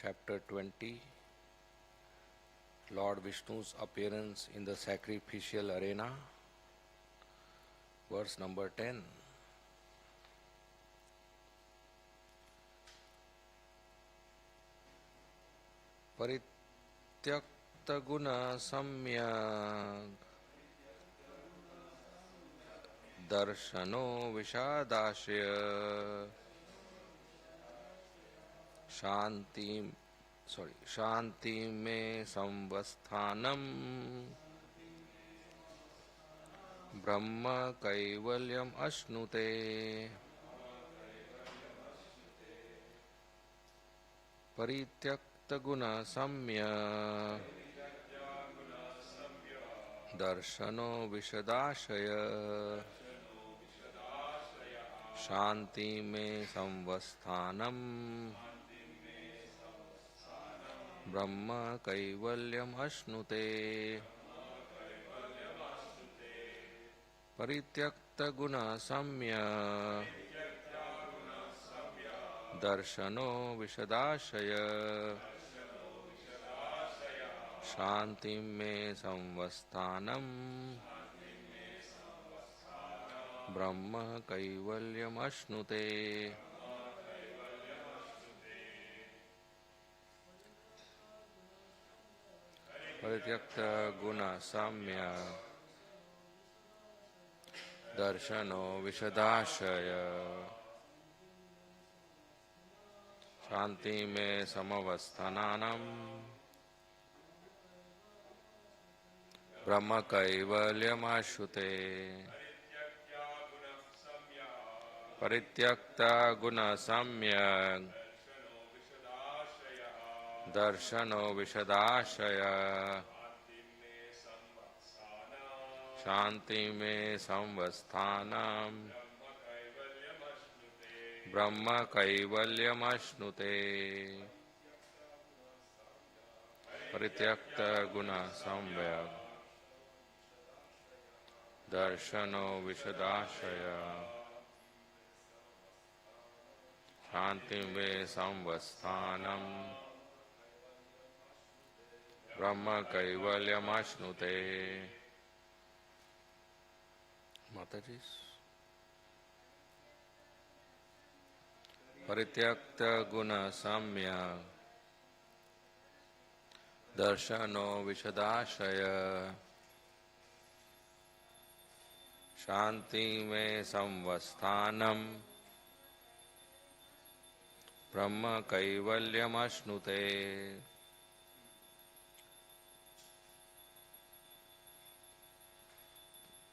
Chapter 20, Lord Vishnu's appearance in the sacrificial arena, verse number 10. परित्यक्त गुण सम्यक दर्शनो विषादाशय शांति में संवस्थानम ब्रह्म कैवल्यम अश्नुते. परित्यक्त गुण सम्य दर्शनो विशदाशय शांति में संवस्थानम ब्रह्म कैवल्यम अश्नुते. परित्यक्त गुण सम्य दर्शनो विशदाशय शांति में संवस्थानम ब्रह्म कैवल्यम अश्नुते. परित्यक्त गुण साम्य दर्शनो विशदाशय शांति में समवस्थानम ब्रह्म कैवल्यम अश्नुते. परित्यक्त गुण सम्यक दर्शनो विशदाशय शांति में संवस्थानम ब्रह्म कैवल्यम अश्नुते. परित्यक्त गुण सम्यक दर्शनो विशदाशय शांति में संवस्थानम ब्रह्म कैवल्यम अश्नुते. माताजी. परित्यक्त गुण साम्य दर्शनो विशदाशय शांति में संवस्थानम ब्रह्म कैवल्यम अश्नुते.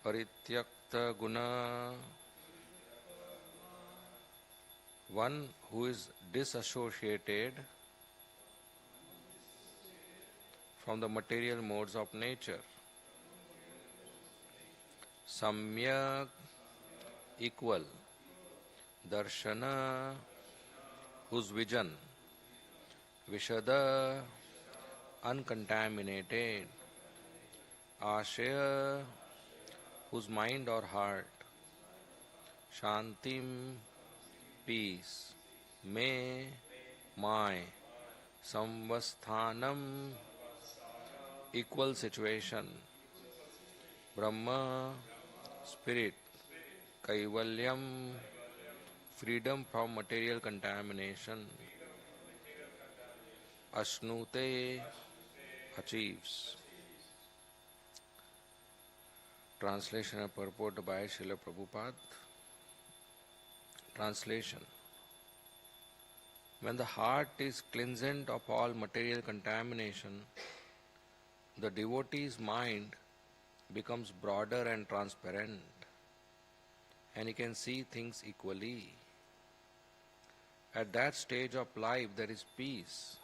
परित्यक्त गुण, one who is disassociated from the material modes of nature. Samyak, equal. Darshana, whose vision. Vishada, uncontaminated. Ashaya, whose mind or heart. Shantim, peace. Me, my. Samvasthanam, equal situation. Brahma, spirit. Kaivalyam, freedom from material contamination. Ashnute, achieves. Translation and purport by Srila Prabhupada. Translation. When the heart is cleansed of all material contamination, the devotee's mind becomes broader and transparent, and he can see things equally. At that stage of life there is peace,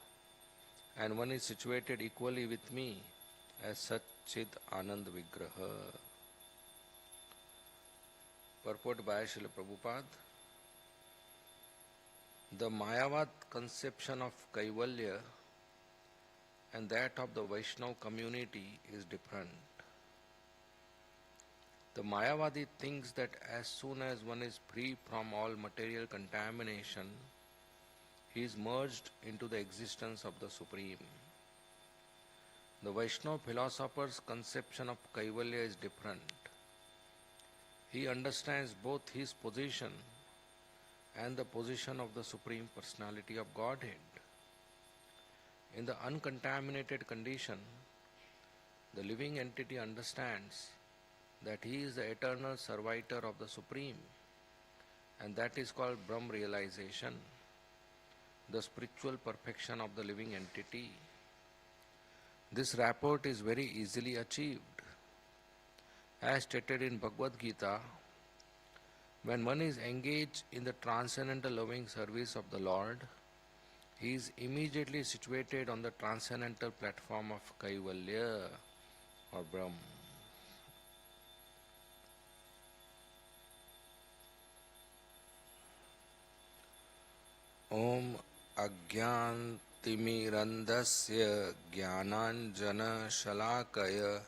and one is situated equally with me as Satchid Anand Vigraha. Purport by Srila Prabhupada. The Mayavad conception of Kaivalya and that of the Vaishnava community is different. The Mayavadi thinks that as soon as one is free from all material contamination, he is merged into the existence of the Supreme. The Vaishnava philosopher's conception of Kaivalya is different. He understands both his position and the position of the Supreme Personality of Godhead. In the uncontaminated condition, the living entity understands that he is the eternal servitor of the Supreme, and that is called Brahm realization, the spiritual perfection of the living entity. This rapport is very easily achieved. As stated in Bhagavad Gita, when one is engaged in the transcendental loving service of the Lord, he is immediately situated on the transcendental platform of Kaivalya or Brahm. Om Ajnantimirandasya Jnananjana Shalakaya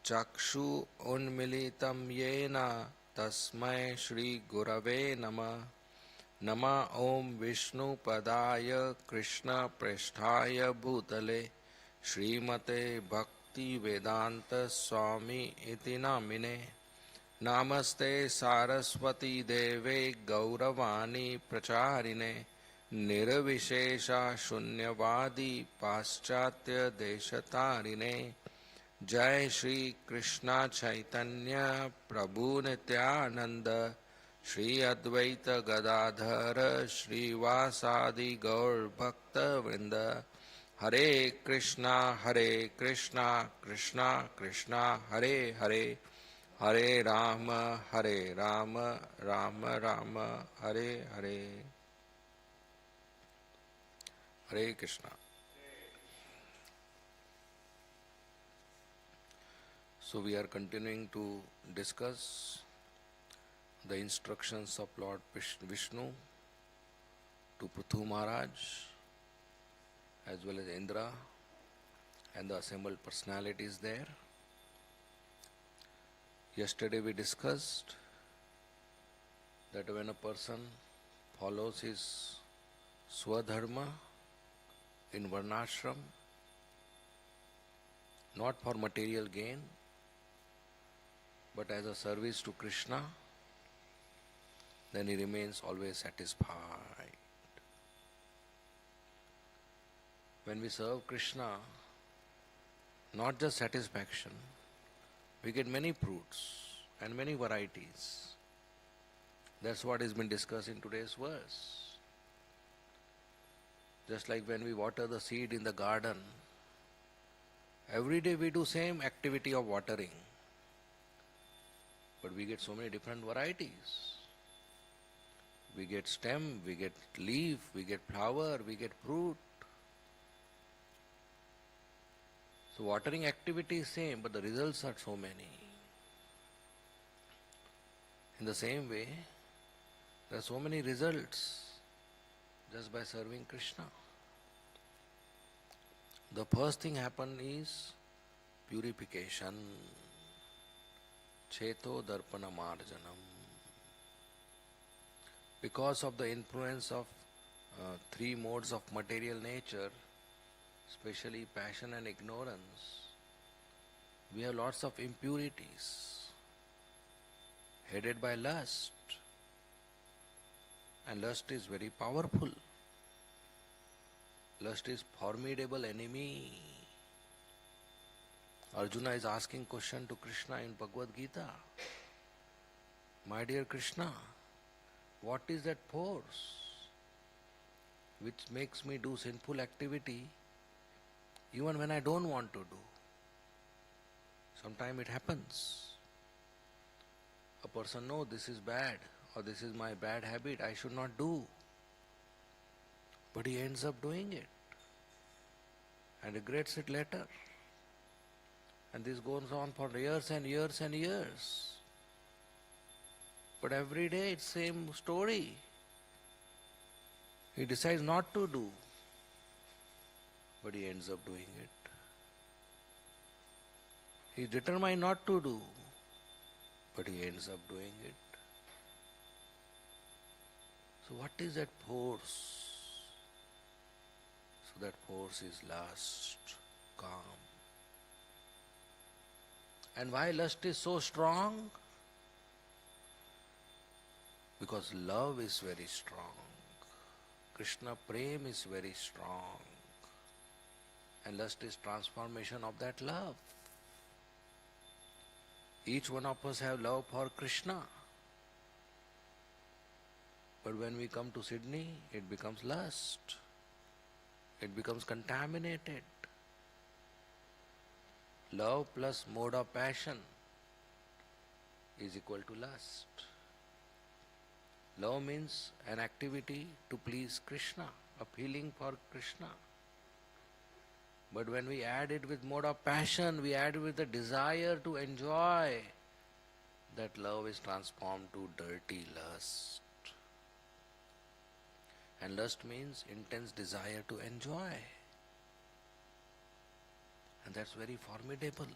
Chakshu Unmilitam Yena Tasmai Shri Gurave Nama Nama Om Vishnu Padaya Krishna Prasthaya Bhutale Srimate Bhakti Vedanta Swami Iti Namine Namaste Saraswati Deve Gauravani Pracharine Nirvishesha Shunyavadi Paschatya Deshatarine Jai Shri Krishna Chaitanya Prabhu Nityananda Shri Advaita Gadadhara Shri Vasadi Gaur Bhakta Vrinda Hare Krishna Krishna Krishna Hare Hare Hare Rama Rama Rama Hare Hare. Hare Krishna. So we are continuing to discuss the instructions of Lord Vishnu to Prithu Maharaj as well as Indra and the assembled personalities there. Yesterday we discussed that when a person follows his swadharma in varnashram, not for material gain, but as a service to Krishna, then he remains always satisfied. When we serve Krishna, not just satisfaction, we get many fruits and many varieties. That's what has been discussed in today's verse. Just like when we water the seed in the garden, every day we do same activity of watering, but we get so many different varieties. We get stem, we get leaf, we get flower, we get fruit. So watering activity is same, but the results are so many. In the same way, there are so many results just by serving Krishna. The first thing happen is purification. Cheto darpana marjanam. Because of the influence of three modes of material nature, especially passion and ignorance, we have lots of impurities headed by lust. And lust is very powerful. Lust is formidable enemy. Arjuna is asking question to Krishna in Bhagavad Gita. My dear Krishna, what is that force which makes me do sinful activity even when I don't want to do? Sometimes it happens. A person knows this is bad or this is my bad habit, I should not do. But he ends up doing it and regrets it later. And this goes on for years and years and years. But every day it's same story. He decides not to do, but he ends up doing it. He is determined not to do, but he ends up doing it. So what is that force that force is lust, calm. And why lust is so strong? Because love is very strong. Krishna Prem is very strong. And lust is transformation of that love. Each one of us have love for Krishna. But when we come to Sydney, it becomes lust. It becomes contaminated. Love plus mode of passion is equal to lust. Love means an activity to please Krishna, a feeling for Krishna. But when we add it with mode of passion, we add it with the desire to enjoy, that love is transformed to dirty lust. And lust means intense desire to enjoy. And that's very formidable.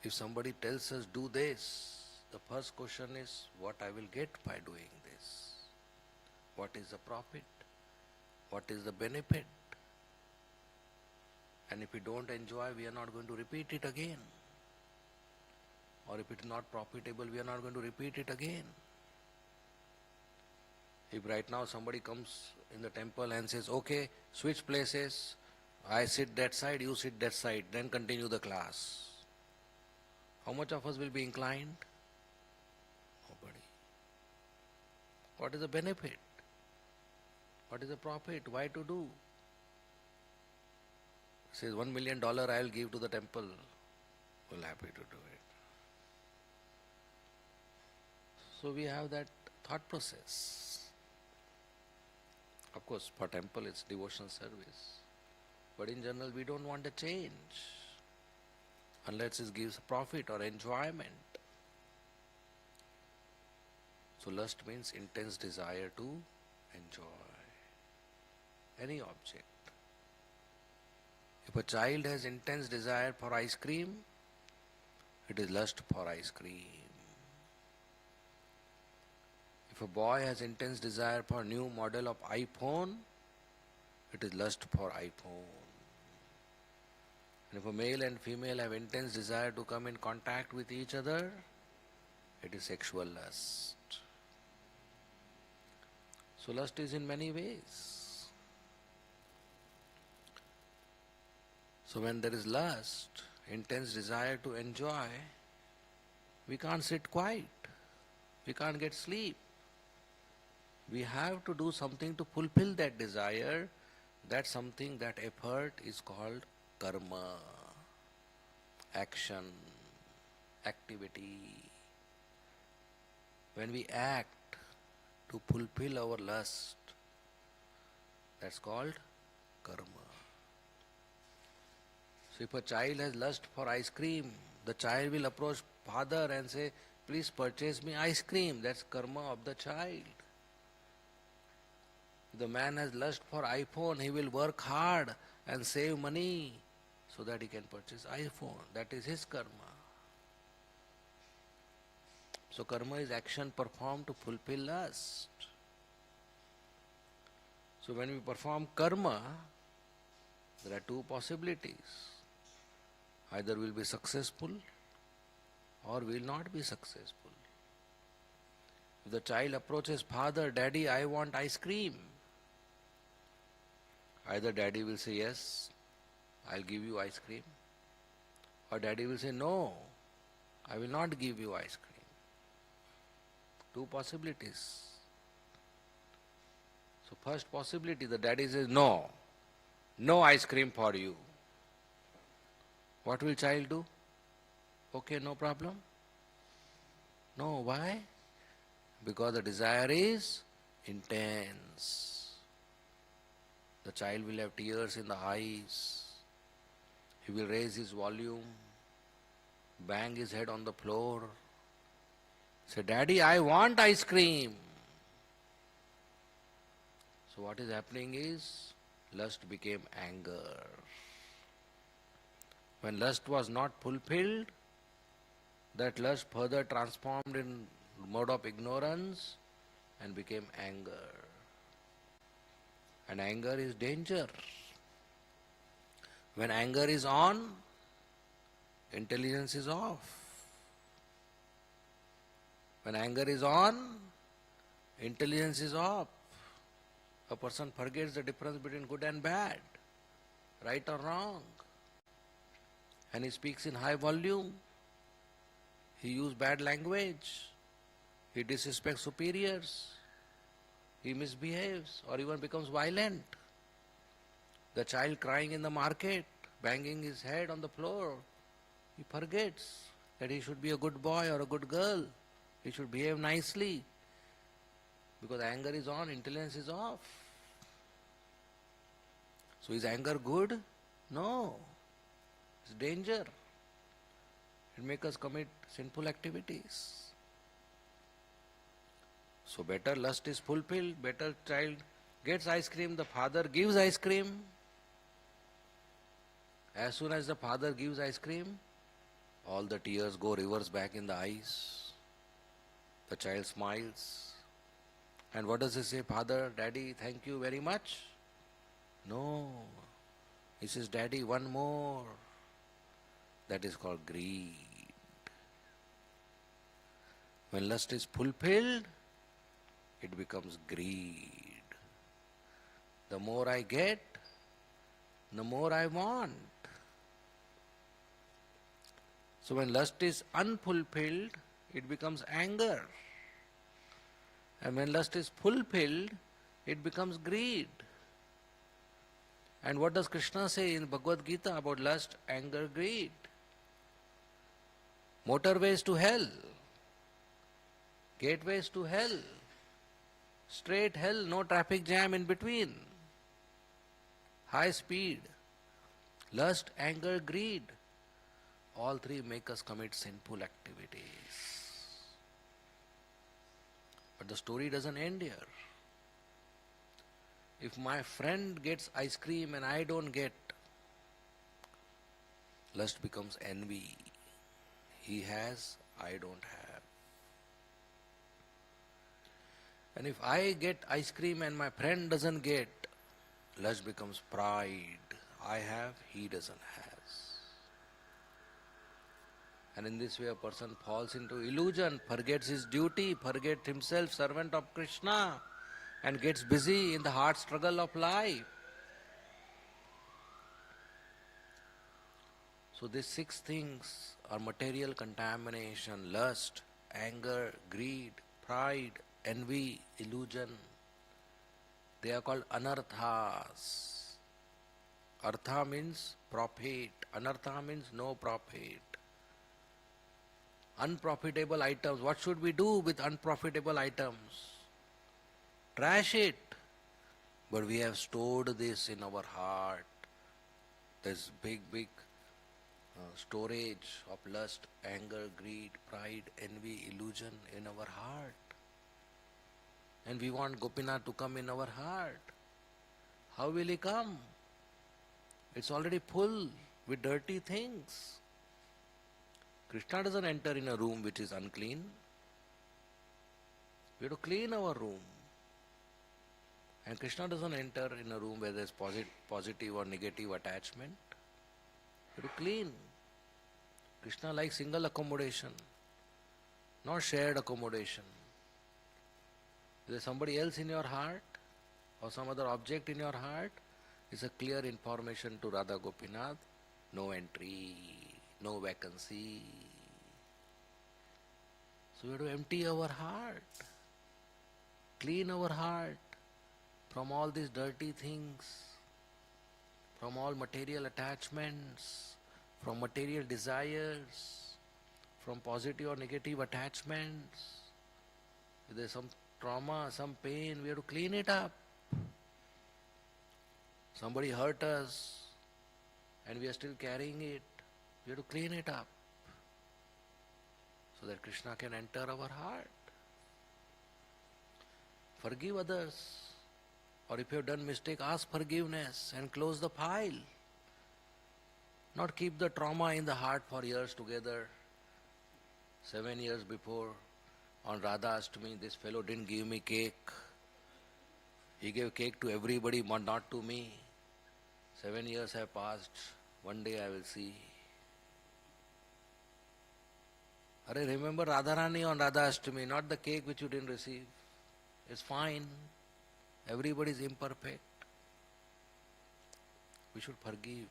If somebody tells us, do this, the first question is, what I will get by doing this? What is the profit? What is the benefit? And if we don't enjoy, we are not going to repeat it again. Or if it is not profitable, we are not going to repeat it again. If right now somebody comes in the temple and says, okay, switch places, I sit that side, you sit that side, then continue the class. How much of us will be inclined? Nobody. What is the benefit? What is the profit? Why to do? Says $1 million I will give to the temple. Well, happy to do it. So we have that thought process. Of course, for temple it's devotional service. But in general, we don't want a change unless it gives profit or enjoyment. So lust means intense desire to enjoy any object. If a child has intense desire for ice cream, it is lust for ice cream. If a boy has intense desire for new model of iPhone, it is lust for iPhone. And if a male and female have intense desire to come in contact with each other, it is sexual lust. So lust is in many ways. So when there is lust, intense desire to enjoy, we can't sit quiet. We can't get sleep. We have to do something to fulfill that desire. That something, that effort is called karma, action, activity. When we act to fulfill our lust, that's called karma. So if a child has lust for ice cream, the child will approach father and say, please purchase me ice cream. That's karma of the child. If the man has lust for iPhone, he will work hard and save money so that he can purchase iPhone. That is his karma. So karma is action performed to fulfill lust. So when we perform karma, there are two possibilities. Either we'll be successful or we'll not be successful. If the child approaches father, daddy, I want ice cream. Either daddy will say, yes, I'll give you ice cream. Or daddy will say, no, I will not give you ice cream. Two possibilities. So first possibility, the daddy says, no, no ice cream for you. What will child do? Okay, no problem. No, why? Because the desire is intense. The child will have tears in the eyes. He will raise his volume, bang his head on the floor, say, Daddy, I want ice cream. So what is happening is, lust became anger. When lust was not fulfilled, that lust further transformed in mode of ignorance and became anger. And anger is danger. When anger is on, intelligence is off. When anger is on, intelligence is off. A person forgets the difference between good and bad, right or wrong. And he speaks in high volume. He uses bad language. He disrespects superiors. He misbehaves or even becomes violent. The child crying in the market, banging his head on the floor, he forgets that he should be a good boy or a good girl. He should behave nicely. Because anger is on, intelligence is off. So is anger good? No. It's danger. It makes us commit sinful activities. So better lust is fulfilled, better child gets ice cream, the father gives ice cream. As soon as the father gives ice cream, all the tears go reverse back in the eyes. The child smiles. And what does he say? Father, Daddy, thank you very much. No. He says, Daddy, one more. That is called greed. When lust is fulfilled, it becomes greed. The more I get, the more I want. So when lust is unfulfilled, it becomes anger. And when lust is fulfilled, it becomes greed. And what does Krishna say in Bhagavad Gita about lust, anger, greed? Motorways to hell, gateways to hell, straight hell, no traffic jam in between, high speed, lust, anger, greed. All three make us commit sinful activities. But the story doesn't end here. If my friend gets ice cream and I don't get, lust becomes envy. He has, I don't have. And if I get ice cream and my friend doesn't get, lust becomes pride. I have, he doesn't have. And in this way a person falls into illusion, forgets his duty, forgets himself, servant of Krishna, and gets busy in the hard struggle of life. So these 6 things are material contamination: lust, anger, greed, pride, envy, illusion. They are called anarthas. Artha means profit, anartha means no profit. Unprofitable items. What should we do with unprofitable items? Trash it. But we have stored this in our heart. This big storage of lust, anger, greed, pride, envy, illusion in our heart. And we want Gopinath to come in our heart. How will he come? It's already full with dirty things. Krishna doesn't enter in a room which is unclean. We have to clean our room. And Krishna doesn't enter in a room where there is positive or negative attachment. We have to clean. Krishna likes single accommodation, not shared accommodation. If there is somebody else in your heart or some other object in your heart, it's a clear information to Radha Gopinath: no entry, no vacancy. So we have to empty our heart, clean our heart from all these dirty things, from all material attachments, from material desires, from positive or negative attachments. If there is some trauma, some pain, we have to clean it up. Somebody hurt us and we are still carrying it. We have to clean it up so that Krishna can enter our heart. Forgive others. Or if you have done mistake, ask forgiveness and close the file. Not keep the trauma in the heart for years together. 7 years before, on Radha Ashtami, this fellow didn't give me cake. He gave cake to everybody, but not to me. 7 years have passed. One day I will see. Arey, remember Radharani on Radha Ashtami, not the cake which you didn't receive. It's fine. Everybody is imperfect. We should forgive.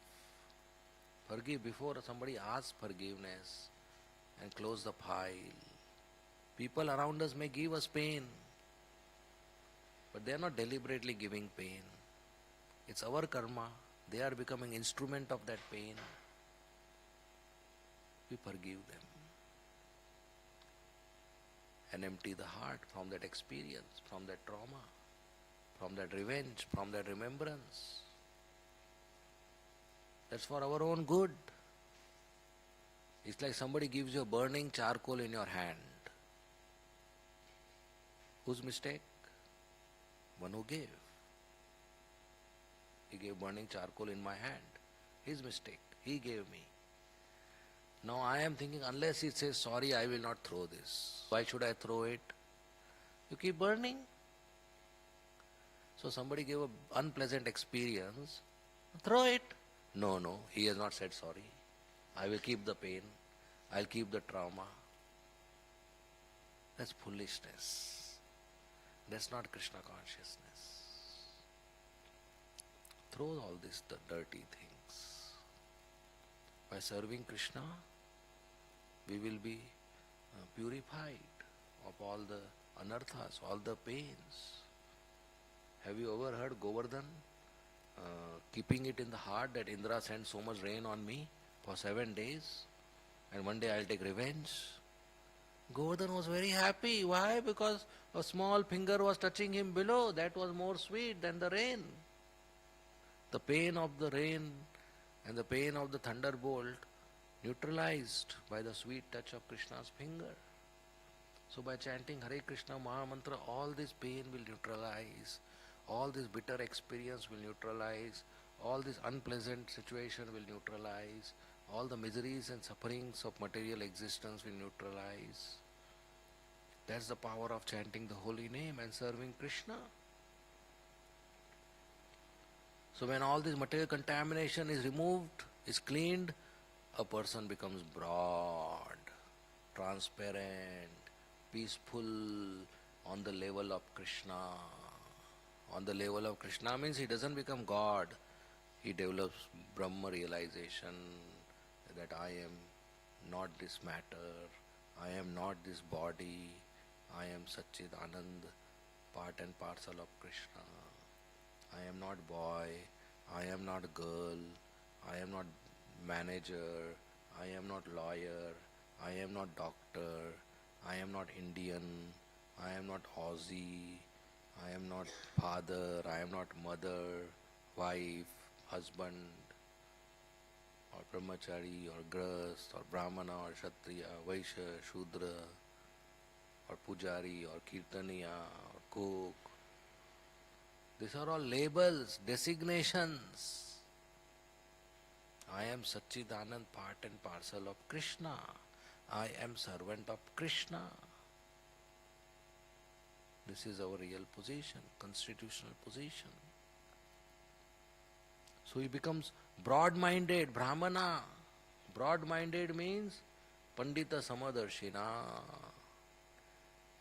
Forgive before somebody asks forgiveness and close the file. People around us may give us pain, but they are not deliberately giving pain. It's our karma. They are becoming instrument of that pain. We forgive them and empty the heart from that experience, from that trauma, from that revenge, from that remembrance. That's for our own good. It's like somebody gives you a burning charcoal in your hand. Whose mistake? One who gave. He gave burning charcoal in my hand. His mistake. He gave me. Now I am thinking, unless he says sorry, I will not throw this. Why should I throw it? You keep burning. So somebody gave an unpleasant experience. Throw it. No, he has not said sorry. I will keep the pain. I'll keep the trauma. That's foolishness. That's not Krishna consciousness. Throw all these dirty things. By serving Krishna, we will be purified of all the anarthas, all the pains. Have you ever heard Govardhan keeping it in the heart that Indra sent so much rain on me for 7 days and one day I'll take revenge? Govardhan was very happy. Why? Because a small finger was touching him below. That was more sweet than the rain. The pain of the rain and the pain of the thunderbolt neutralized by the sweet touch of Krishna's finger. So by chanting Hare Krishna Mahamantra, all this pain will neutralize, all this bitter experience will neutralize, all this unpleasant situation will neutralize, all the miseries and sufferings of material existence will neutralize. That's the power of chanting the holy name and serving Krishna. So when all this material contamination is removed, is cleaned, a person becomes broad, transparent, peaceful on the level of Krishna. On the level of Krishna means he doesn't become God. He develops Brahma realization that I am not this matter, I am not this body, I am Satchidanand, part and parcel of Krishna. I am not boy, I am not girl, I am not manager, I am not lawyer, I am not doctor, I am not Indian, I am not Aussie, I am not father, I am not mother, wife, husband, or brahmachari, or grahast, or brahmana, or kshatriya, vaishya, shudra, or pujari, or kirtaniya, or cook. These are all labels, designations. I am Satchidanand, part and parcel of Krishna. I am servant of Krishna. This is our real position, constitutional position. So he becomes broad-minded, Brahmana. Broad-minded means Pandita Samadarshina.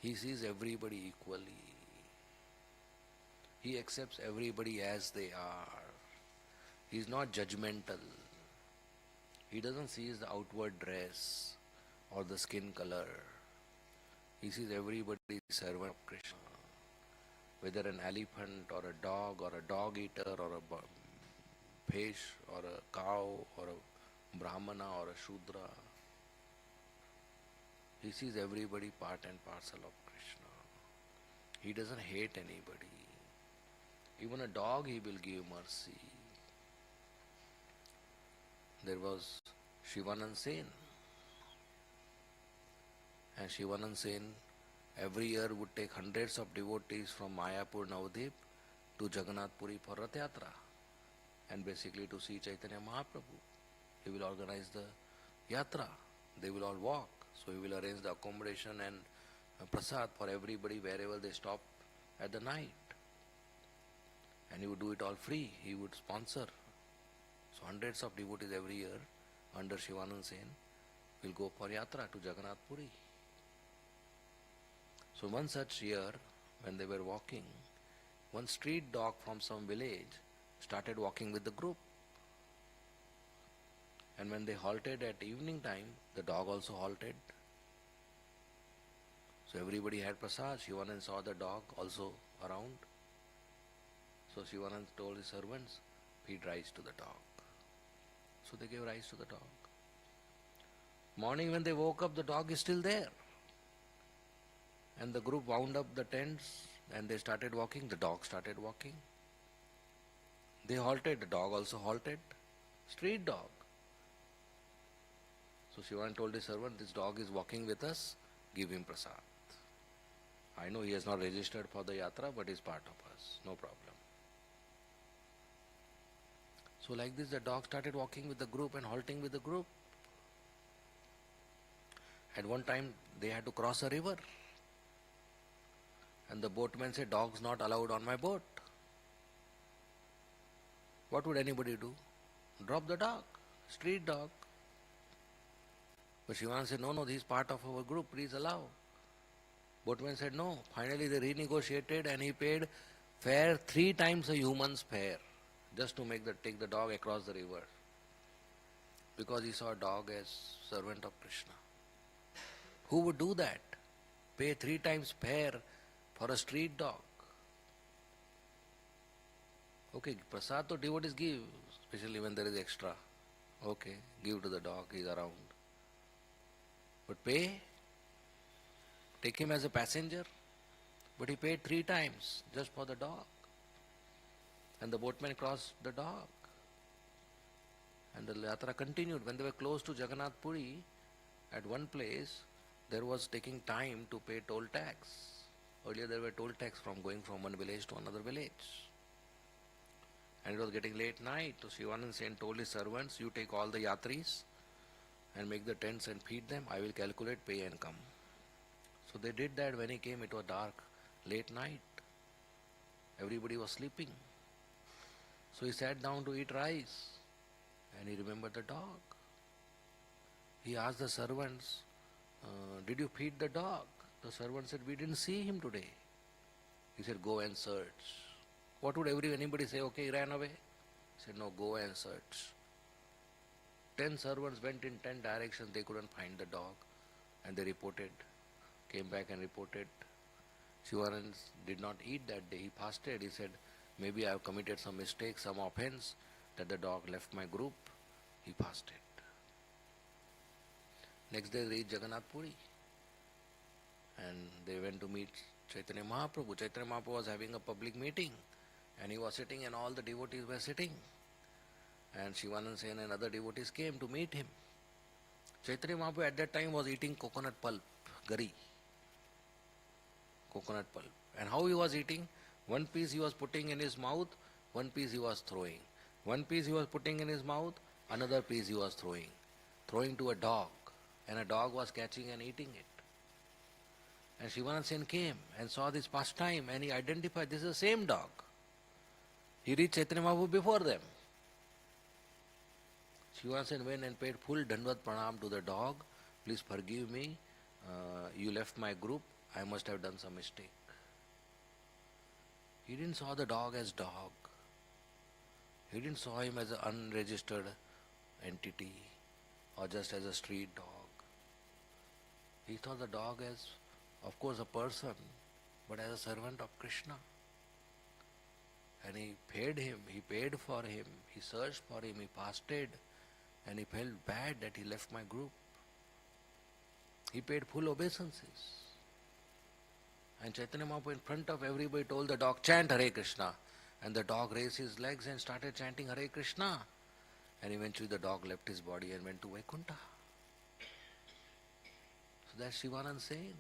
He sees everybody equally. He accepts everybody as they are. He is not judgmental. He doesn't see the outward dress or the skin color. He sees everybody servant of Krishna. Whether an elephant or a dog eater or a fish or a cow or a brahmana or a shudra. He sees everybody part and parcel of Krishna. He doesn't hate anybody. Even a dog he will give mercy. There was Shivanand Sen. And Shivanand Sen every year would take hundreds of devotees from Mayapur Navadip to Jagannath Puri for Rath Yatra and basically to see Chaitanya Mahaprabhu. He will organize the yatra. They will all walk. So he will arrange the accommodation and prasad for everybody wherever they stop at the night. and he would do it all free. He would sponsor. So hundreds of devotees every year under Shivanand Sen will go for yatra to Jagannath Puri. So one such year, when they were walking, one street dog from some village started walking with the group. And when they halted at evening time, the dog also halted. So everybody had prasad. Shivanand saw the dog also around. So Shivanand told his servants, feed rice to the dog. So they gave rice to the dog. Morning when they woke up, the dog is still there. And the group wound up the tents and they started walking. The dog started walking. They halted. The dog also halted. Street dog. So Shivanand told his servant, this dog is walking with us. Give him prasad. I know he has not registered for the yatra, but is part of us. No problem. So like this, the dog started walking with the group and halting with the group. At one time, they had to cross a river. And the boatman said, dog's not allowed on my boat. What would anybody do? Drop the dog, street dog. But Shivanand said, no, this is part of our group, please allow. Boatman said, no. Finally they renegotiated and he paid fare 3 times a human's fare just to take the dog across the river. Because he saw a dog as servant of Krishna. Who would do that? Pay 3 times fare for a street dog. Okay, prasad to devotees give, especially when there is extra. Okay, give to the dog, he is around. But pay? Take him as a passenger? But he paid 3 times just for the dog. And the boatman crossed the dog. And the yatra continued. When they were close to Jagannath Puri, at one place, there was taking time to pay toll tax. Earlier there were toll tax from going from one village to another village. And it was getting late night. So Shivanand Sen told his servants, you take all the yatris and make the tents and feed them. I will calculate, pay and come. So they did that. When he came, it was dark, late night. Everybody was sleeping. So he sat down to eat rice and he remembered the dog. He asked the servants, did you feed the dog? The servant said, we didn't see him today. He said, go and search. What would anybody say? Okay, he ran away. He said, no, go and search. 10 servants went in 10 directions. They couldn't find the dog. And they reported, came back and reported. Shivanand did not eat that day. He fasted. He said, maybe I have committed some mistake, some offense, that the dog left my group. He fasted. Next day they reached Jagannath Puri. And they went to meet Chaitanya Mahaprabhu. Chaitanya Mahaprabhu was having a public meeting. And he was sitting and all the devotees were sitting. And Shivanand Sen and other devotees came to meet him. Chaitanya Mahaprabhu at that time was eating coconut pulp, gari. Coconut pulp. And how he was eating? One piece he was putting in his mouth, one piece he was throwing. One piece he was putting in his mouth, another piece he was throwing. Throwing to a dog. And a dog was catching and eating it. And Shivanand Sen came and saw this pastime and he identified this is the same dog. He reached Chaitanya Mahaprabhu before them. Shivanand Sen went and paid full Dandvat Pranam to the dog. Please forgive me. You left my group. I must have done some mistake. He didn't saw the dog as dog. He didn't saw him as an unregistered entity or just as a street dog. He saw the dog as, of course, a person, but as a servant of Krishna. And he paid him, he paid for him, he searched for him, he fasted, and he felt bad that he left my group. He paid full obeisances. And Chaitanya Mahaprabhu in front of everybody told the dog, chant Hare Krishna. And the dog raised his legs and started chanting Hare Krishna. And eventually the dog left his body and went to Vaikuntha. So that's Shivanand saying.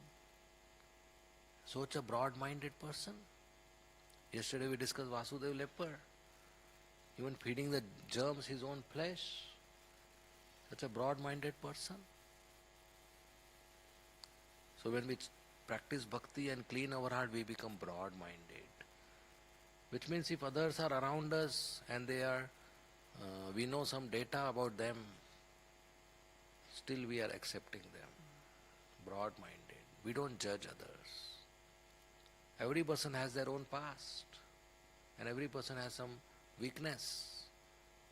Such a broad-minded person. Yesterday we discussed Vasudev leper. Even feeding the germs his own flesh. Such a broad-minded person. So when we practice bhakti and clean our heart, we become broad-minded. Which means if others are around us and we know some data about them, still we are accepting them. Broad-minded. We don't judge others. Every person has their own past, and every person has some weakness,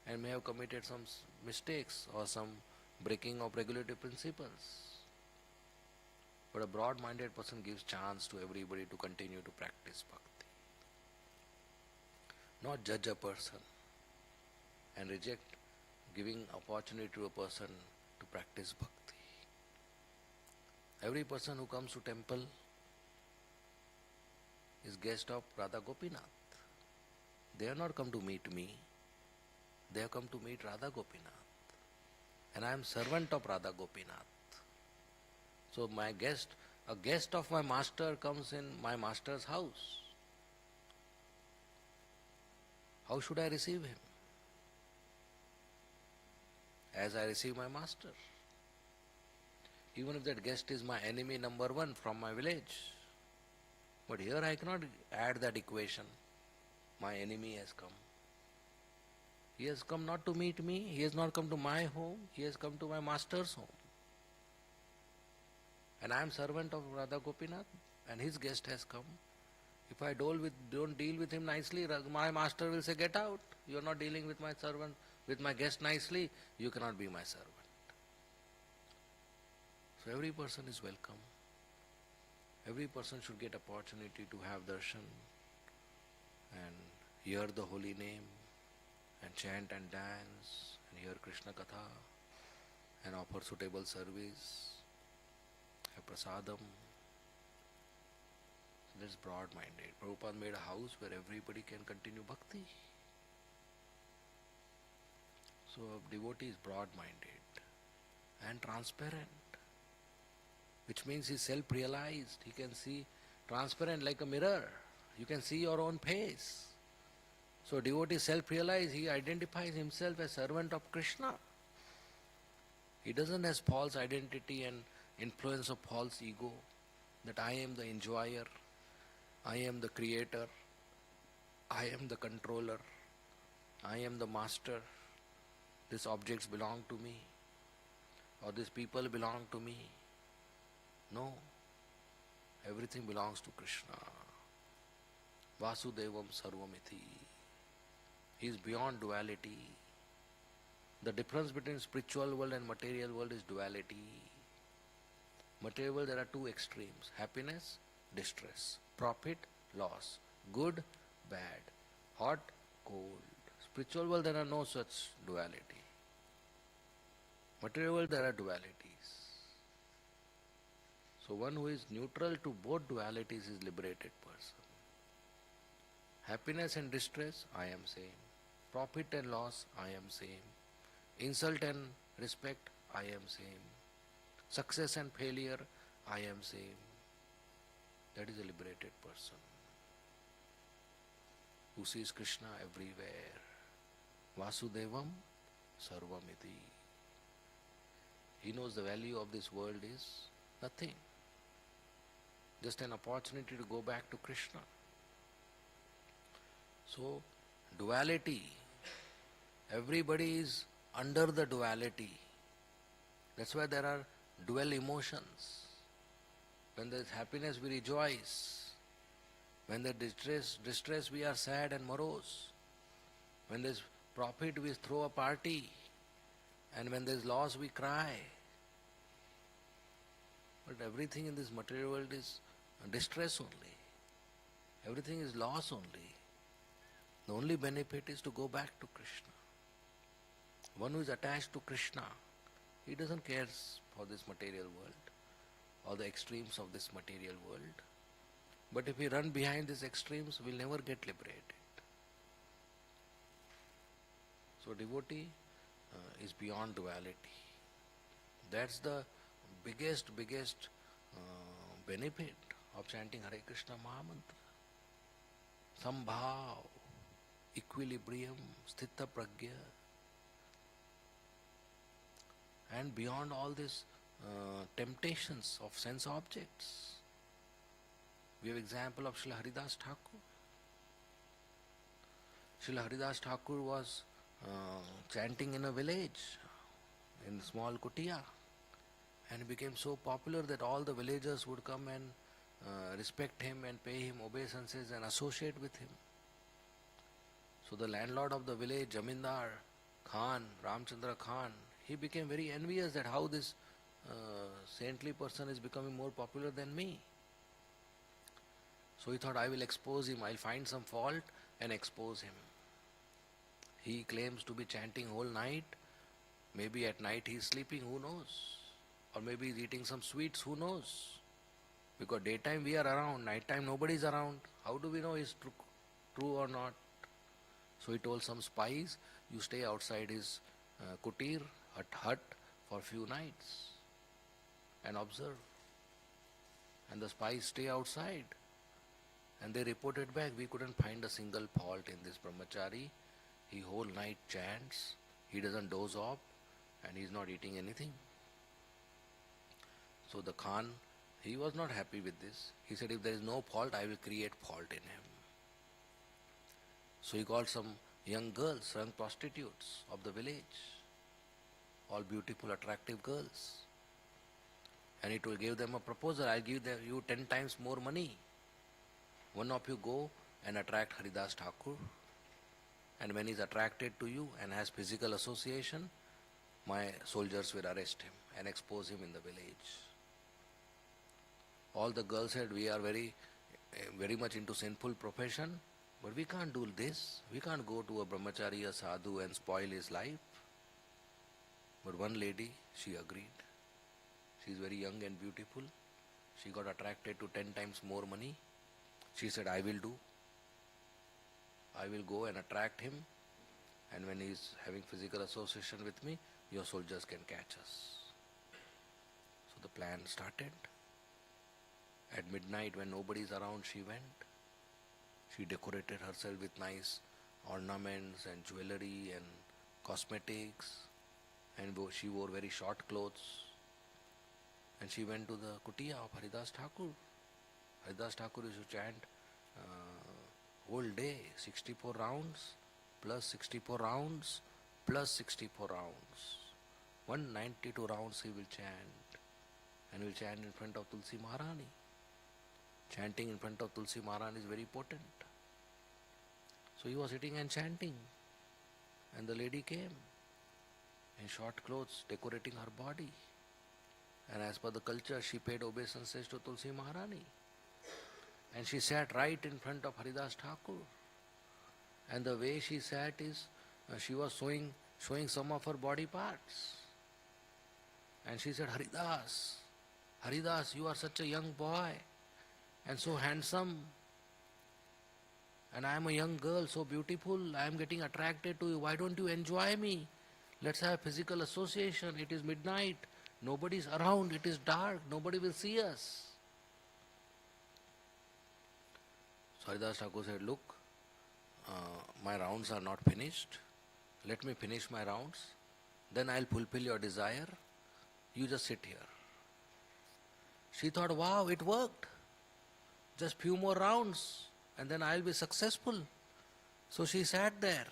and may have committed some mistakes or some breaking of regulatory principles. But a broad-minded person gives chance to everybody to continue to practice bhakti. Not judge a person and reject giving opportunity to a person to practice bhakti. Every person who comes to temple is guest of Radha Gopinath. They have not come to meet me. They have come to meet Radha Gopinath. And I am servant of Radha Gopinath. So a guest of my master comes in my master's house. How should I receive him? As I receive my master. Even if that guest is my enemy number one from my village. But here I cannot add that equation. My enemy has come. He has come not to meet me. He has not come to my home. He has come to my master's home. And I am servant of Radha Gopinath, and his guest has come. If I don't deal with him nicely, my master will say, get out. You are not dealing with my servant, with my guest nicely. You cannot be my servant. So every person is welcome. Every person should get opportunity to have darshan and hear the holy name and chant and dance and hear Krishna Katha and offer suitable service, have prasadam. So that's broad-minded. Prabhupada made a house where everybody can continue bhakti. So a devotee is broad-minded and transparent, which means he is self-realized. He can see transparent like a mirror. You can see your own face. So devotee is self-realized. He identifies himself as servant of Krishna. He doesn't have false identity and influence of false ego, that I am the enjoyer, I am the creator, I am the controller, I am the master, these objects belong to me, or these people belong to me. No, everything belongs to Krishna. Vasudevam sarvamiti. He is beyond duality. The difference between spiritual world and material world is duality. Material world, there are two extremes: happiness, distress, profit, loss, good, bad, hot, cold. Spiritual world, there are no such duality. Material world, there are dualities. So one who is neutral to both dualities is liberated person. Happiness and distress, I am same. Profit and loss, I am same. Insult and respect, I am same. Success and failure, I am same. That is a liberated person who sees Krishna everywhere. Vasudevam sarvamiti. He knows the value of this world is nothing. Just an opportunity to go back to Krishna. So, duality. Everybody is under the duality. That's why there are dual emotions. When there is happiness, we rejoice. When there is distress, we are sad and morose. When there is profit, we throw a party. And when there is loss, we cry. But everything in this material world is distress only. Everything is loss only. The only benefit is to go back to Krishna. One who is attached to Krishna, he doesn't care for this material world or the extremes of this material world. But if we run behind these extremes, we'll never get liberated. So devotee is beyond duality. That's the biggest benefit of chanting Hare Krishna Mahamantra. Sambhav, equilibrium, sthita pragya. And beyond all these temptations of sense objects. We have example of Srila Haridas Thakur. Srila Haridas Thakur was chanting in a village, in a small kutia, and he became so popular that all the villagers would come and respect him and pay him obeisances and associate with him. So the landlord of the village, Jamindar Khan, Ramchandra Khan, he became very envious that how this saintly person is becoming more popular than me. So he thought, I will expose him, I'll find some fault and expose him. He claims to be chanting whole night. Maybe at night he is sleeping, who knows? Or maybe he is eating some sweets, who knows? Because daytime we are around, nighttime nobody is around. How do we know he is true or not? So he told some spies, you stay outside his kutir, hut for few nights and observe. And the spies stay outside. And they reported back, we couldn't find a single fault in this brahmachari. He whole night chants, he doesn't doze off, and he is not eating anything. So the Khan, he was not happy with this. He said, if there is no fault, I will create fault in him. So he called some young girls, young prostitutes of the village, all beautiful, attractive girls. And he gave them a proposal, I'll give you 10 times more money. One of you go and attract Haridas Thakur, and when he is attracted to you and has physical association, my soldiers will arrest him and expose him in the village. All the girls said, we are very much into sinful profession, but we can't do this. We can't go to a brahmachari, a sadhu, and spoil his life. But one lady, she agreed. She is very young and beautiful. She got attracted to 10 times more money. She said, I will do. I will go and attract him, and when he is having physical association with me, your soldiers can catch us. So the plan started. At midnight, when nobody is around, she went. She decorated herself with nice ornaments and jewelry and cosmetics, and she wore very short clothes. And she went to the kutia of Haridas Thakur. Haridas Thakur used to chant whole day, 64 rounds, plus 64 rounds, plus 64 rounds. 192 rounds he will chant. And he will chant in front of Tulsi Maharani. Chanting in front of Tulsi Maharani is very potent. So he was sitting and chanting. And the lady came in short clothes, decorating her body. And as per the culture, she paid obeisances to Tulsi Maharani. And she sat right in front of Haridas Thakur. And the way she sat is, she was showing some of her body parts. And she said, Haridas, Haridas, you are such a young boy and so handsome. And I am a young girl, so beautiful. I am getting attracted to you. Why don't you enjoy me? Let's have physical association. It is midnight. Nobody is around. It is dark. Nobody will see us. So Haridas Thakur said, look, my rounds are not finished. Let me finish my rounds. Then I'll fulfill your desire. You just sit here. She thought, wow, it worked. Just few more rounds and then I'll be successful. So she sat there.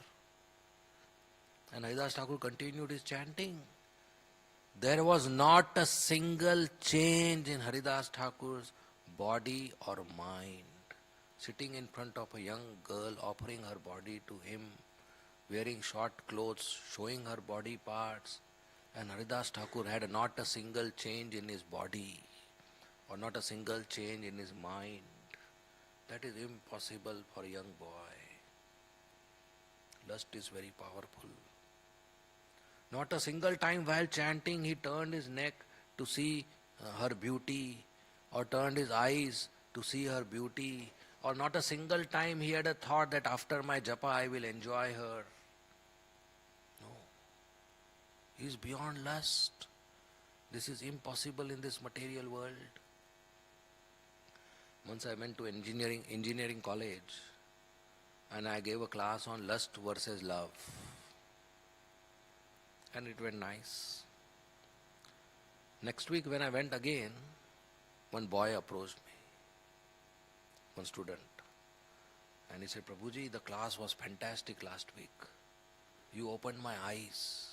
And Haridas Thakur continued his chanting. There was not a single change in Haridas Thakur's body or mind. Sitting in front of a young girl, offering her body to him, wearing short clothes, showing her body parts. And Haridas Thakur had not a single change in his body or not a single change in his mind. That is impossible for a young boy. Lust is very powerful. Not a single time while chanting he turned his neck to see her beauty or turned his eyes to see her beauty, or not a single time he had a thought that after my japa I will enjoy her. No. He is beyond lust. This is impossible in this material world. Once I went to engineering college and I gave a class on lust versus love. And it went nice. Next week when I went again, one boy approached me, one student. And he said, Prabhuji, the class was fantastic last week. You opened my eyes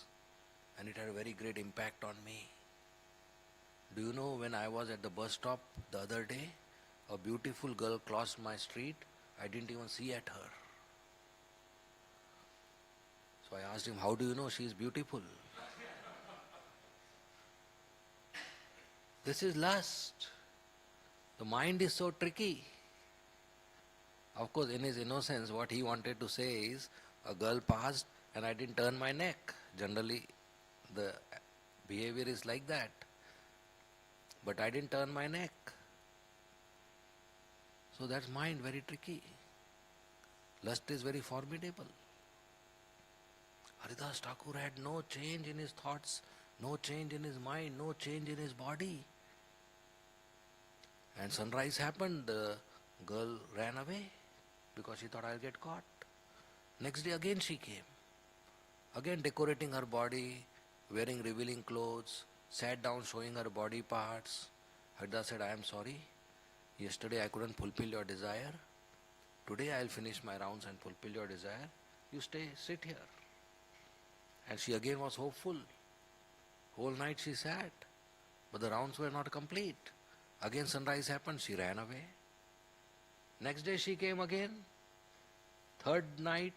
and it had a very great impact on me. Do you know, when I was at the bus stop the other day, a beautiful girl crossed my street. I didn't even see at her. So I asked him, how do you know she is beautiful? This is lust. The mind is so tricky. Of course, in his innocence, what he wanted to say is, a girl passed and I didn't turn my neck. Generally, the behavior is like that. But I didn't turn my neck. So that's mind, very tricky. Lust is very formidable. Haridas Thakur had no change in his thoughts, no change in his mind, no change in his body. And sunrise happened, the girl ran away because she thought, I'll get caught. Next day again she came. Again decorating her body, wearing revealing clothes, sat down showing her body parts. Haridas said, I am sorry. Yesterday I couldn't fulfill your desire. Today I'll finish my rounds and fulfill your desire. You sit here. And she again was hopeful. Whole night she sat. But the rounds were not complete. Again sunrise happened, she ran away. Next day she came again. Third night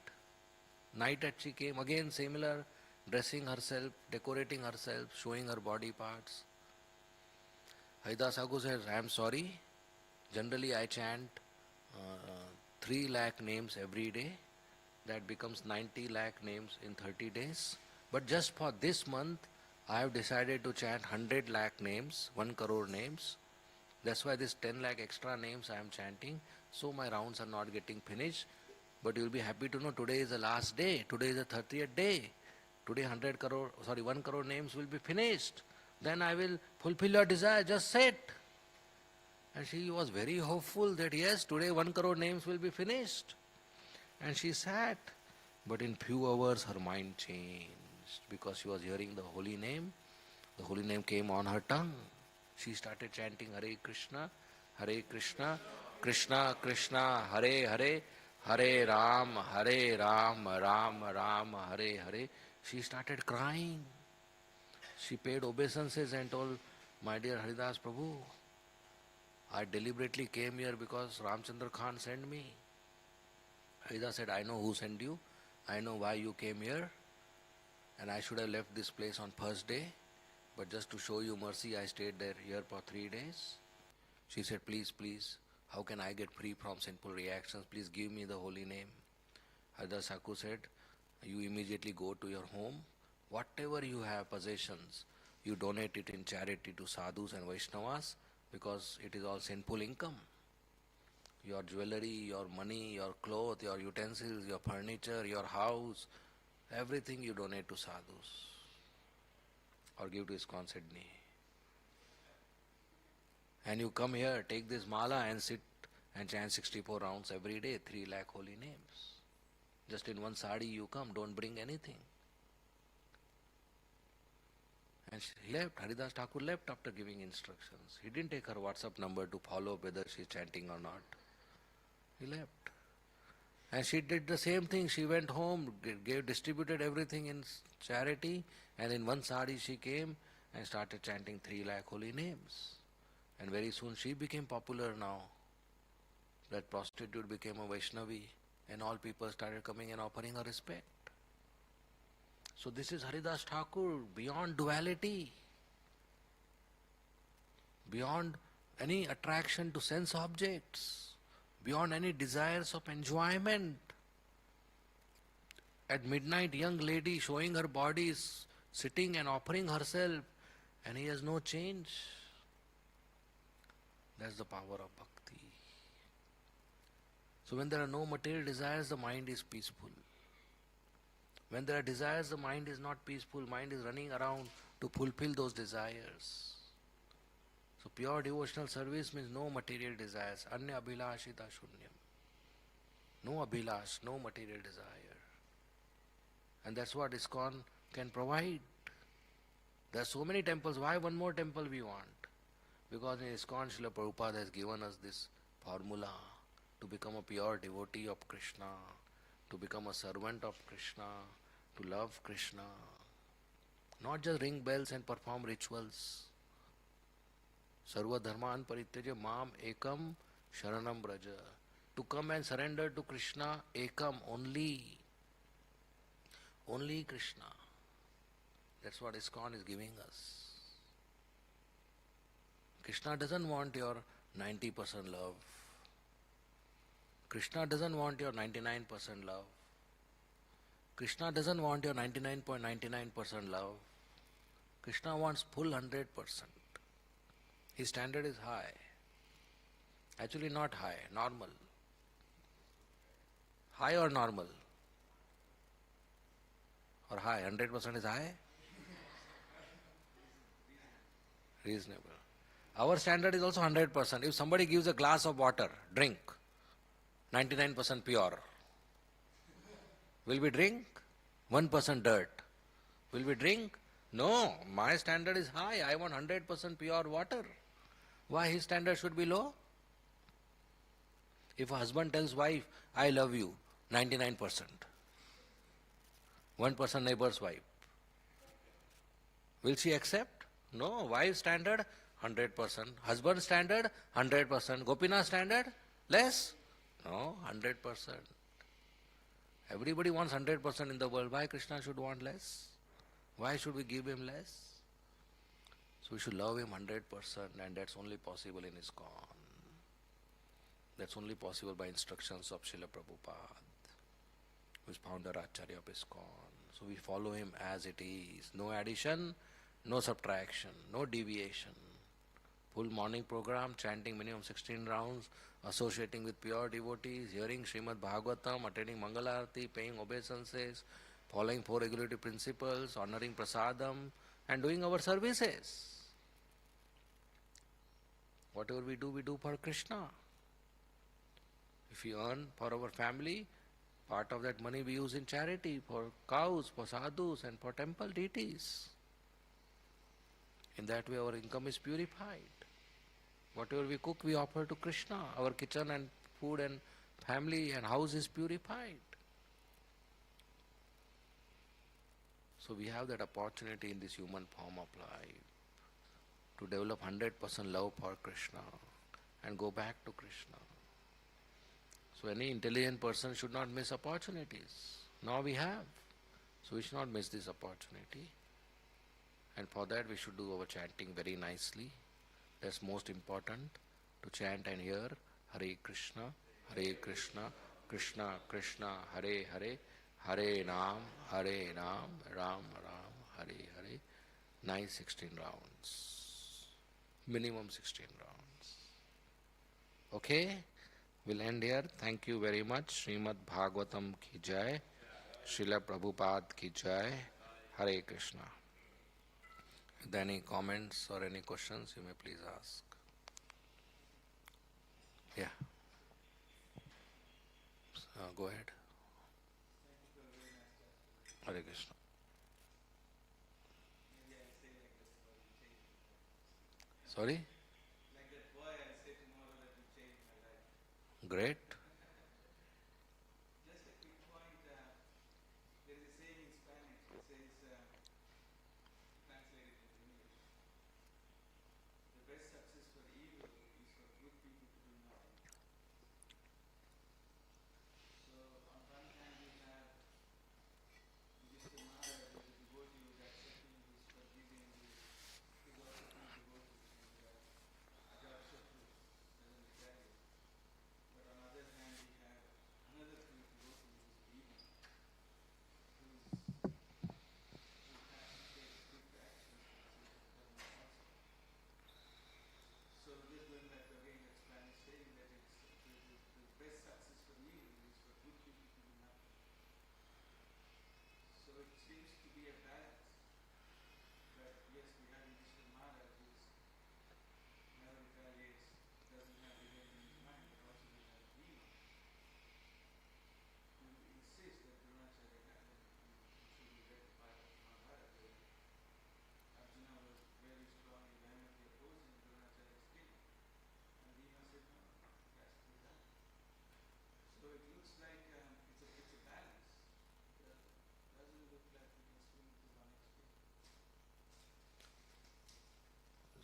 that she came, again similar, dressing herself, decorating herself, showing her body parts. Haridas Thakur says, I am sorry. Generally I chant 3 lakh names every day. That becomes 90 lakh names in 30 days. But just for this month, I have decided to chant 100 lakh names, 1 crore names. That's why this 10 lakh extra names I am chanting. So my rounds are not getting finished. But you will be happy to know today is the last day. Today is the 30th day. Today 1 crore names will be finished. Then I will fulfill your desire. Just sit. And she was very hopeful that yes, today 1 crore names will be finished. And she sat. But in few hours her mind changed because she was hearing the holy name. The holy name came on her tongue. She started chanting Hare Krishna, Krishna Krishna, Hare Hare, Hare Ram, Ram Ram, Hare Hare. She started crying. She paid obeisances and told, my dear Haridas Prabhu, I deliberately came here because Ramchandra Khan sent me. Haridas said, I know who sent you. I know why you came here. And I should have left this place on first day. But just to show you mercy, I stayed here for 3 days. She said, please, how can I get free from sinful reactions? Please give me the holy name. Haridas Thakur said, you immediately go to your home. Whatever you have possessions, you donate it in charity to sadhus and Vaishnavas because it is all sinful income. Your jewelry, your money, your clothes, your utensils, your furniture, your house, everything you donate to sadhus or give to ISKCON Sydney. And you come here, take this mala and sit and chant 64 rounds every day, 3 lakh holy names. Just in one sari you come, don't bring anything. And she left. Haridas Thakur left after giving instructions. He didn't take her WhatsApp number to follow whether she's chanting or not. He left. And she did the same thing. She went home, distributed everything in charity, and in one sari she came and started chanting 3 lakh holy names. And very soon she became popular now. That prostitute became a Vaishnavi, and all people started coming and offering her respect. So this is Haridas Thakur, beyond duality, beyond any attraction to sense objects, beyond any desires of enjoyment. At midnight, young lady showing her body, sitting and offering herself, and he has no change. That's the power of bhakti. So when there are no material desires, the mind is peaceful. When there are desires, the mind is not peaceful. Mind is running around to fulfill those desires. So pure devotional service means no material desires. Anya abhilashita shunyam. No abhilash, no material desire. And that's what ISKCON can provide. There are so many temples. Why one more temple we want? Because in ISKCON, Srila Prabhupada has given us this formula. to become a pure devotee of Krishna, to become a servant of Krishna, to love Krishna. Not just ring bells and perform rituals. Sarva dharman parityaja mam ekam sharanam braja. To come and surrender to Krishna, ekam, only. Only Krishna. That's what ISKCON is giving us. Krishna doesn't want your 90% love. Krishna doesn't want your 99% love. Krishna doesn't want your 99.99% love. Krishna wants full 100%. His standard is high. Actually not high, normal. High or normal? Or high? 100% is high? Reasonable. Our standard is also 100%. If somebody gives a glass of water, drink, 99% pure, will we drink? 1% dirt. Will we drink? No, my standard is high. I want 100% pure water. Why his standard should be low? If a husband tells wife, I love you, 99%. 1% neighbor's wife. Will she accept? No. Wife standard, 100%. Husband standard, 100%. Gopinath standard, less? No, 100%. Everybody wants 100% in the world. Why Krishna should want less? Why should we give him less? So we should love him 100%, and that's only possible in ISKCON. That's only possible by instructions of Srila Prabhupada, who is founder Acharya of ISKCON. So we follow him as it is. No addition, no subtraction, no deviation. Full morning program, chanting minimum 16 rounds, associating with pure devotees, hearing Srimad Bhagavatam, attending Mangalarti, paying obeisances, following 4 regulative principles, honoring prasadam, and doing our services. Whatever we do for Krishna. If we earn for our family, part of that money we use in charity, for cows, for sadhus, and for temple deities. In that way our income is purified. Whatever we cook, we offer to Krishna. Our kitchen and food and family and house is purified. So we have that opportunity in this human form of life to develop 100% love for Krishna and go back to Krishna. So any intelligent person should not miss opportunities. Now we have. So we should not miss this opportunity. And for that we should do our chanting very nicely. That's most important, to chant and hear Hare Krishna, Krishna Krishna, Hare Hare, Hare Ram, Ram Ram, Hare Hare. Nice 16 rounds. Minimum 16 rounds. Okay? We'll end here. Thank you very much. Srimad Bhagavatam ki jai. Srila Prabhupada ki jai. Hare Krishna. If there are any comments or any questions, you may please ask. Yeah. Go ahead. Hare Krishna. Sorry? Like that boy, I'll say tomorrow that will change my life. Great. Just a quick point. There is a saying in Spanish. It says, translated into English, the best success for evil is for good people to do nothing. So on one hand you have Mr. Mara, who is a devotee, who is accepting this, forgiving this, philosophy devotees, and Ajat Shatru doesn't retaliate. But on the other hand, we have another pure devotee who is demon, who has to take strict action for the sake of dharma also.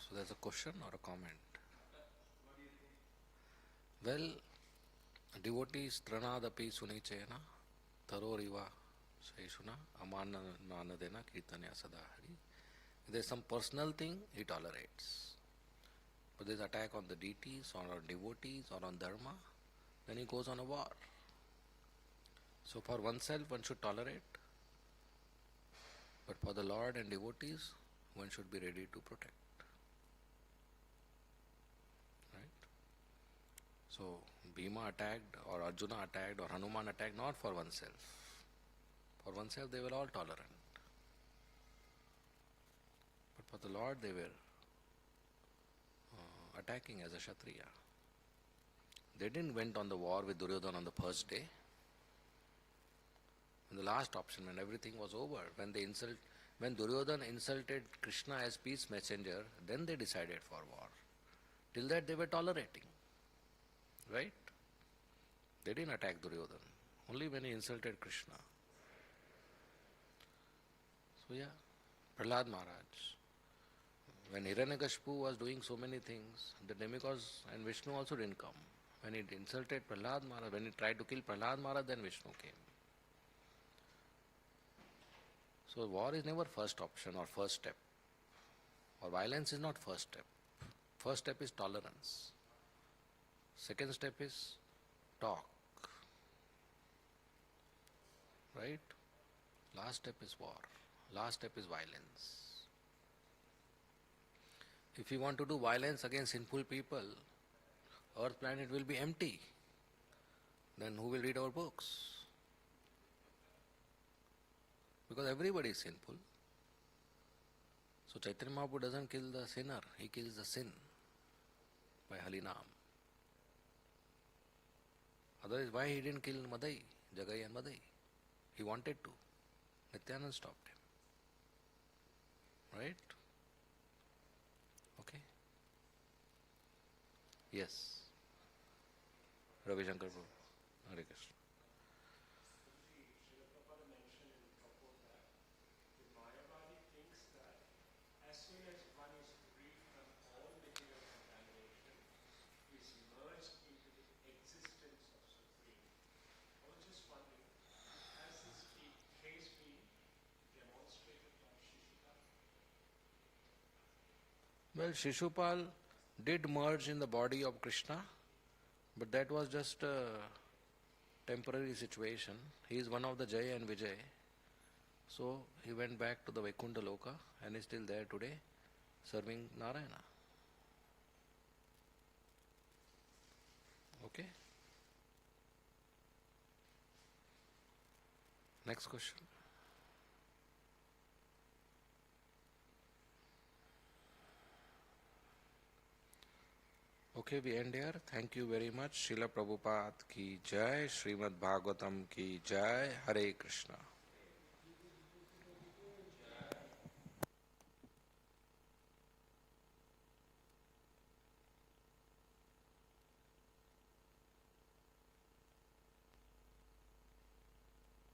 So there's a question or a comment? What do you think? Well, devotees tranadapi sunichena taroriva saishuna amananadena kirtanya sadahari. If there's some personal thing, he tolerates. But there's attack on the deities or on devotees or on dharma, then he goes on a war. So for oneself one should tolerate, but for the Lord and devotees one should be ready to protect. Right? So Bhima attacked or Arjuna attacked or Hanuman attacked not for oneself. For oneself they were all tolerant. But for the Lord they were attacking as a Kshatriya. They didn't went on the war with Duryodhana on the first day. In the last option, when everything was over, when Duryodhana insulted Krishna as peace messenger, then they decided for war. Till that they were tolerating. Right? They didn't attack Duryodhana. Only when he insulted Krishna. So yeah, Prahlad Maharaj. When Hiranyakashipu was doing so many things, the demigods and Vishnu also didn't come. When he insulted Prahlad Maharaj, when he tried to kill Prahlad Maharaj, then Vishnu came. So war is never first option or first step. Or violence is not first step. First step is tolerance. Second step is talk. Right? Last step is war. Last step is violence. If you want to do violence against sinful people, Earth planet will be empty. Then who will read our books? Because everybody is sinful. So Chaitanya Mahaprabhu doesn't kill the sinner, he kills the sin by Halinam. Otherwise, why he didn't kill Madai, Jagai and Madai? He wanted to. Nityanand stopped him. Right? Okay? Yes. Ravi Shankar Prabhu. Hare Krishna. Srila Prabhupada mentioned in Purport that the Mayavadi thinks that as soon as one is free from all material contamination, is merged into the existence of Supreme. I was just wondering, has this case been demonstrated by Shishupal? Well, Shishupal did merge in the body of Krishna, but that was just a temporary situation. He is one of the Jaya and Vijay. So he went back to the Vaikuntha Loka and is still there today serving Narayana. Okay? Next question. Okay, we end here. Thank you very much. Srila Prabhupada ki jai, Srimad Bhagavatam ki jai, Hare Krishna.